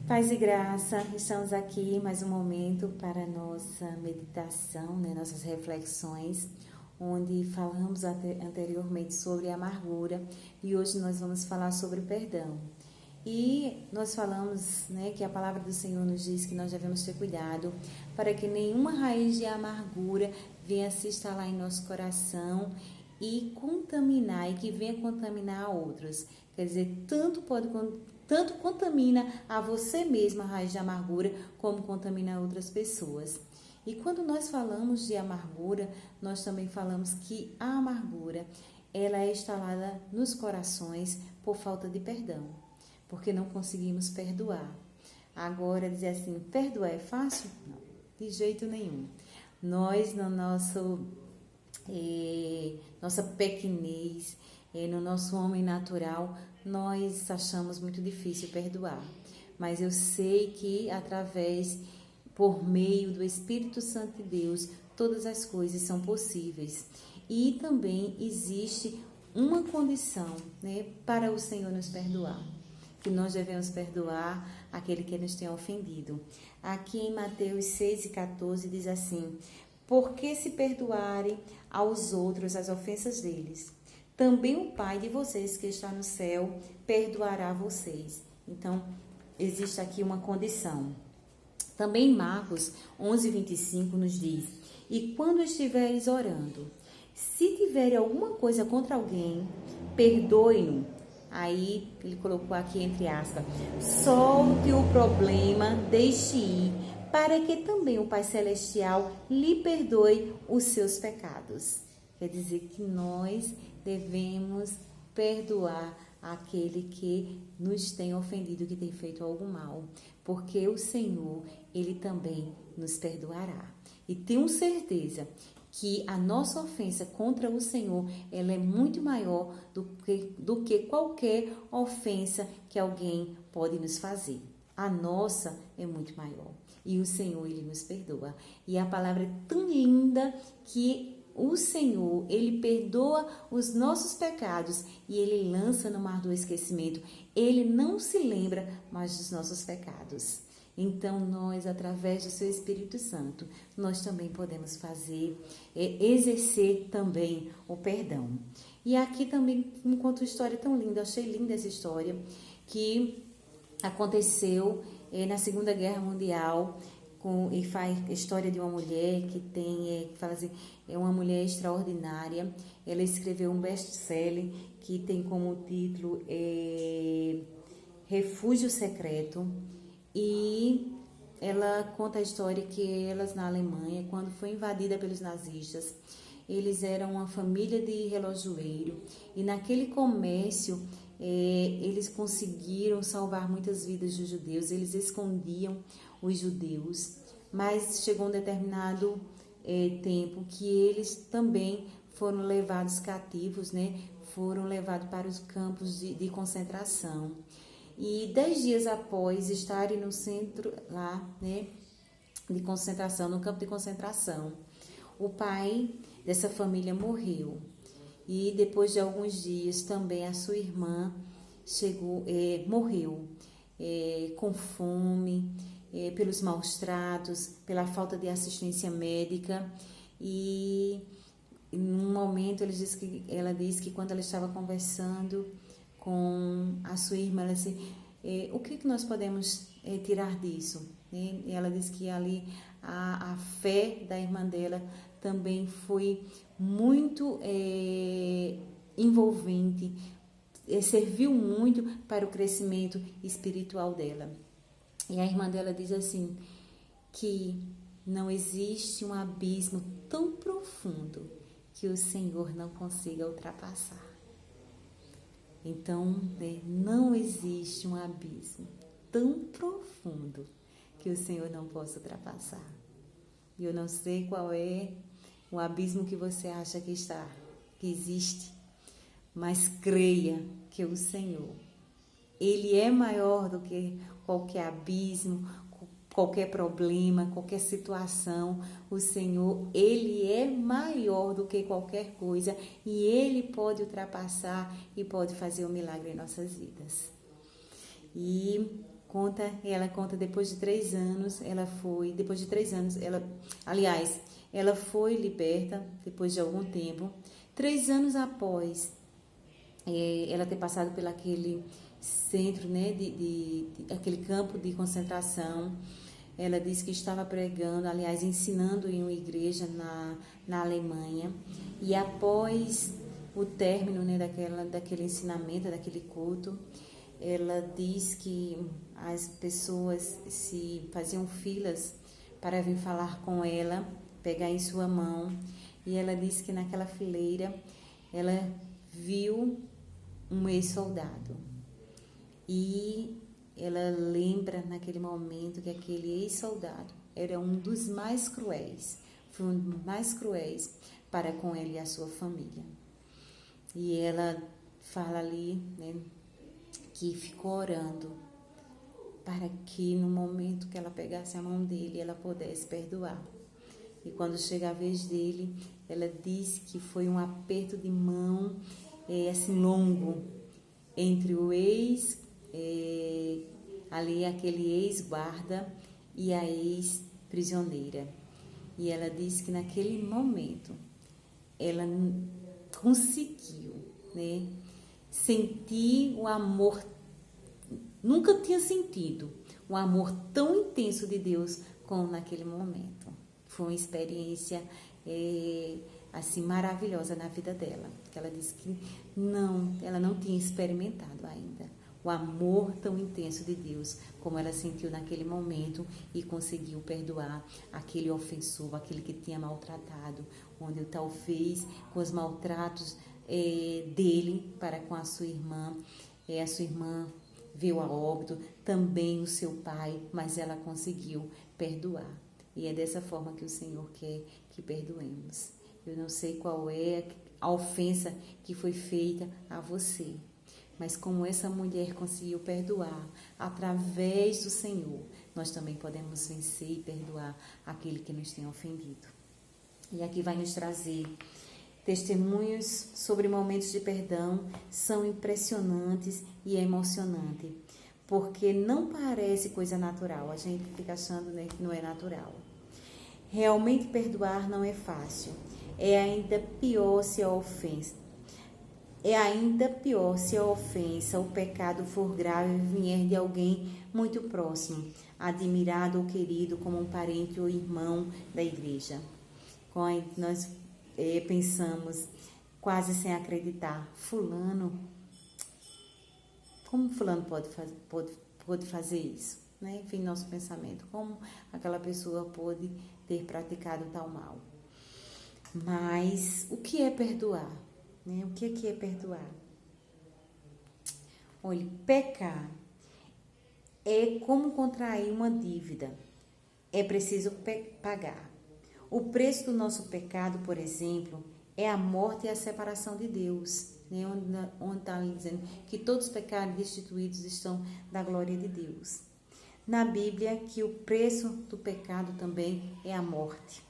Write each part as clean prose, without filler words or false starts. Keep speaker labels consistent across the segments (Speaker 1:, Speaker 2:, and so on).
Speaker 1: Paz e graça, estamos aqui mais um momento para nossa meditação, nossas reflexões, onde falamos anteriormente sobre a amargura e hoje nós vamos falar sobre o perdão. E nós falamos que a palavra do Senhor nos diz que nós devemos ter cuidado para que nenhuma raiz de amargura venha se instalar em nosso coração e contaminar, e que venha contaminar a outros. Quer dizer, tanto contamina a você mesma a raiz de amargura, como contamina outras pessoas. E quando nós falamos de amargura, nós também falamos que a amargura, ela é instalada nos corações por falta de perdão, porque não conseguimos perdoar. Agora, dizer assim, perdoar é fácil? Não, de jeito nenhum. Nós, no nossa pequenez, no nosso homem natural, nós achamos muito difícil perdoar. Mas eu sei que por meio do Espírito Santo de Deus, todas as coisas são possíveis. E também existe uma condição, para o Senhor nos perdoar, que nós devemos perdoar aquele que nos tem ofendido. Aqui em Mateus 6:14 diz assim: porque se perdoarem aos outros as ofensas deles, também o Pai de vocês que está no céu perdoará vocês. Então, existe aqui uma condição. Também Marcos 11:25 nos diz: e quando estiveres orando, se tiver alguma coisa contra alguém, perdoe-no. Aí, ele colocou aqui entre aspas: solte o problema, deixe ir, para que também o Pai Celestial lhe perdoe os seus pecados. Quer dizer que nós devemos perdoar aquele que nos tem ofendido, que tem feito algo mal, porque o Senhor, Ele também nos perdoará. E tenho certeza que a nossa ofensa contra o Senhor, ela é muito maior do que qualquer ofensa que alguém pode nos fazer. A nossa é muito maior. E o Senhor, Ele nos perdoa. E a palavra é tão linda que o Senhor, Ele perdoa os nossos pecados e Ele lança no mar do esquecimento. Ele não se lembra mais dos nossos pecados. Então, nós, através do Seu Espírito Santo, nós também podemos exercer também o perdão. E aqui também, enquanto uma história tão linda, eu achei linda essa história, que aconteceu na Segunda Guerra Mundial, e faz a história de uma mulher que fala assim, é uma mulher extraordinária. Ela escreveu um best-seller que tem como título Refúgio Secreto, e ela conta a história que elas na Alemanha, quando foi invadida pelos nazistas, eles eram uma família de relojoeiro, e naquele comércio eles conseguiram salvar muitas vidas dos judeus. Eles escondiam os judeus, mas chegou um determinado tempo que eles também foram levados cativos, foram levados para os campos de concentração. E 10 dias após estarem no centro lá, de concentração, no campo de concentração, o pai dessa família morreu. E depois de alguns dias também a sua irmã morreu com fome, pelos maus tratos, pela falta de assistência médica. E num momento ela disse que quando ela estava conversando com a sua irmã, ela disse: o que nós podemos tirar disso? E ela disse que ali a fé da irmã dela também foi muito envolvente, serviu muito para o crescimento espiritual dela. E a irmã dela diz assim, que não existe um abismo tão profundo que o Senhor não consiga ultrapassar. Então, não existe um abismo tão profundo que o Senhor não possa ultrapassar. E eu não sei qual é o abismo que você acha que existe, mas creia que o Senhor, Ele é maior do que qualquer abismo, qualquer problema, qualquer situação. O Senhor, Ele é maior do que qualquer coisa e Ele pode ultrapassar e pode fazer um milagre em nossas vidas. E Ela conta depois de 3 anos, ela foi liberta depois de algum tempo. 3 anos após ela ter passado por aquele centro, né, aquele campo de concentração, ela disse que estava pregando, aliás, ensinando em uma igreja na Alemanha, e após o término, né, daquele ensinamento, daquele culto, ela diz que as pessoas se faziam filas para vir falar com ela, pegar em sua mão, e ela disse que naquela fileira ela viu um ex-soldado, e ela lembra naquele momento que aquele ex-soldado era um dos mais cruéis, foi um dos mais cruéis para com ele e a sua família. E ela fala ali, né, que ficou orando para que no momento que ela pegasse a mão dele, ela pudesse perdoar. E quando chega a vez dele, ela disse que foi um aperto de mão assim longo entre o ali aquele ex-guarda e a ex-prisioneira. E ela disse que naquele momento ela conseguiu, né, sentir o amor, nunca tinha sentido um amor tão intenso de Deus como naquele momento. Foi uma experiência assim maravilhosa na vida dela, que ela disse que ela não tinha experimentado ainda o amor tão intenso de Deus como ela sentiu naquele momento, e conseguiu perdoar aquele ofensor, aquele que tinha maltratado, onde talvez com os maltratos dele para com a sua irmã veio a óbito, também o seu pai, mas ela conseguiu perdoar. E é dessa forma que o Senhor quer que perdoemos. Eu não sei qual é a ofensa que foi feita a você, mas como essa mulher conseguiu perdoar através do Senhor, nós também podemos vencer e perdoar aquele que nos tem ofendido. E aqui vai nos trazer testemunhos sobre momentos de perdão, são impressionantes e emocionantes, porque não parece coisa natural, a gente fica achando, né, que não é natural. Realmente perdoar não é fácil, é ainda pior se a ofensa, o pecado for grave e vier de alguém muito próximo, admirado ou querido como um parente ou irmão da igreja. Quando nós pensamos, quase sem acreditar, como fulano pode fazer isso? Né? Enfim, nosso pensamento, como aquela pessoa pode ter praticado tal mal. Mas o que é perdoar? Né? O que é perdoar? Olha, pecar é como contrair uma dívida. É preciso pagar. O preço do nosso pecado, por exemplo, é a morte e a separação de Deus, né? Onde está dizendo que todos os pecados destituídos estão da glória de Deus. Na Bíblia, que o preço do pecado também é a morte,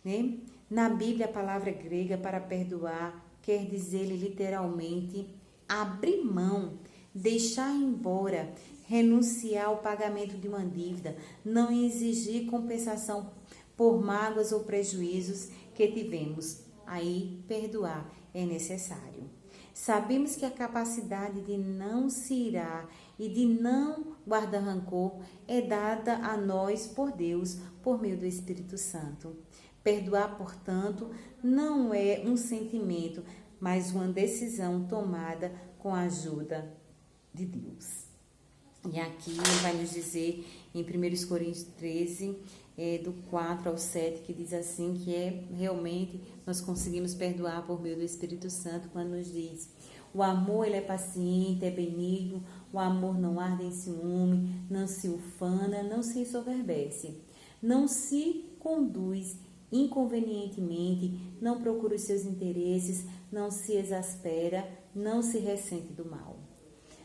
Speaker 1: né? Na Bíblia, a palavra grega para perdoar quer dizer literalmente abrir mão, deixar embora, renunciar ao pagamento de uma dívida, não exigir compensação por mágoas ou prejuízos que tivemos. Aí, perdoar é necessário. Sabemos que a capacidade de não se irar e de não guardar rancor é dada a nós por Deus, por meio do Espírito Santo. Perdoar, portanto, não é um sentimento, mas uma decisão tomada com a ajuda de Deus. E aqui ele vai nos dizer em 1 Coríntios 13, do 4 ao 7, que diz assim, que realmente nós conseguimos perdoar por meio do Espírito Santo, quando nos diz: o amor, ele é paciente, é benigno, o amor não arde em ciúme, não se ufana, não se ensoberbece, não se conduz inconvenientemente, não procura os seus interesses, não se exaspera, não se ressente do mal.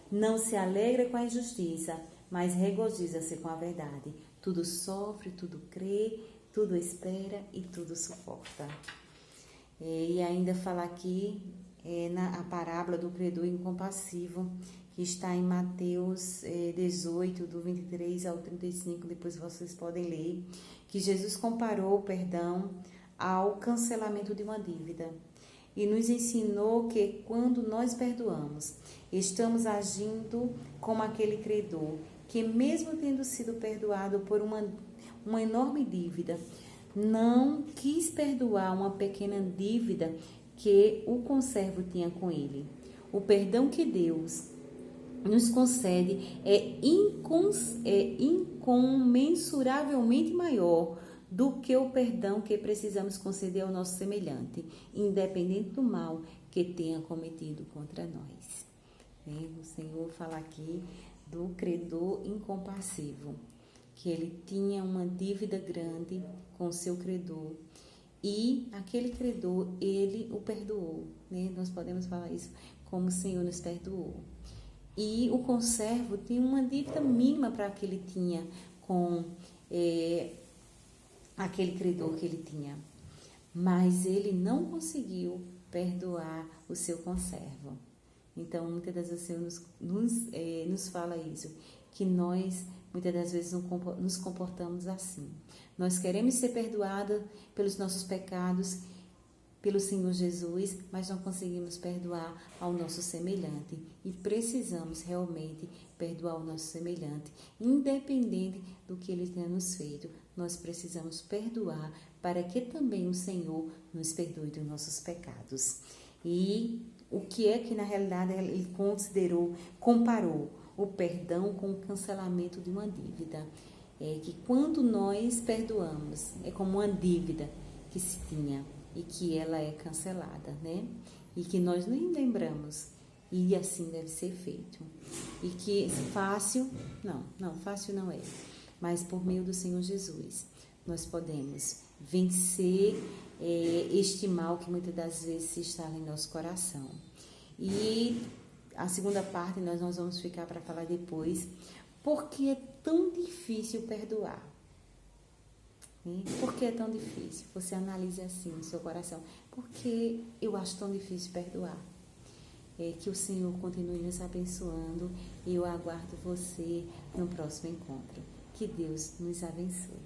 Speaker 1: Não se alegra com a injustiça, mas regozija-se com a verdade. Tudo sofre, tudo crê, tudo espera e tudo suporta. E ainda fala aqui a parábola do credor incompassivo, que está em Mateus 18, do 23 ao 35, depois vocês podem ler, que Jesus comparou o perdão ao cancelamento de uma dívida. E nos ensinou que quando nós perdoamos, estamos agindo como aquele credor, que mesmo tendo sido perdoado por uma enorme dívida, não quis perdoar uma pequena dívida que o conservo tinha com ele. O perdão que Deus nos concede é incomensuravelmente maior do que o perdão que precisamos conceder ao nosso semelhante, independente do mal que tenha cometido contra nós. O Senhor fala aqui do credor incompassivo, que ele tinha uma dívida grande com o seu credor e aquele credor, ele o perdoou. Nós podemos falar isso como o Senhor nos perdoou. E o conservo tinha uma dívida mínima para que ele tinha com aquele credor que ele tinha. Mas ele não conseguiu perdoar o seu conservo. Então, muitas das vezes o Senhor nos fala isso, que nós, muitas das vezes, nos comportamos assim. Nós queremos ser perdoados pelos nossos pecados, pelo Senhor Jesus, mas não conseguimos perdoar ao nosso semelhante. E precisamos realmente perdoar o nosso semelhante, independente do que ele tenha nos feito. Nós precisamos perdoar para que também o Senhor nos perdoe dos nossos pecados. E o que é que na realidade ele comparou o perdão com o cancelamento de uma dívida? É que quando nós perdoamos, é como uma dívida que se tinha e que ela é cancelada, E que nós nem lembramos, e assim deve ser feito. E que fácil não é, mas por meio do Senhor Jesus, nós podemos vencer este mal que muitas das vezes se instala em nosso coração. E a segunda parte nós vamos ficar para falar depois, porque é tão difícil perdoar. Por que é tão difícil? Você analise assim no seu coração. Porque eu acho tão difícil perdoar. Que o Senhor continue nos abençoando e eu aguardo você no próximo encontro. Que Deus nos abençoe.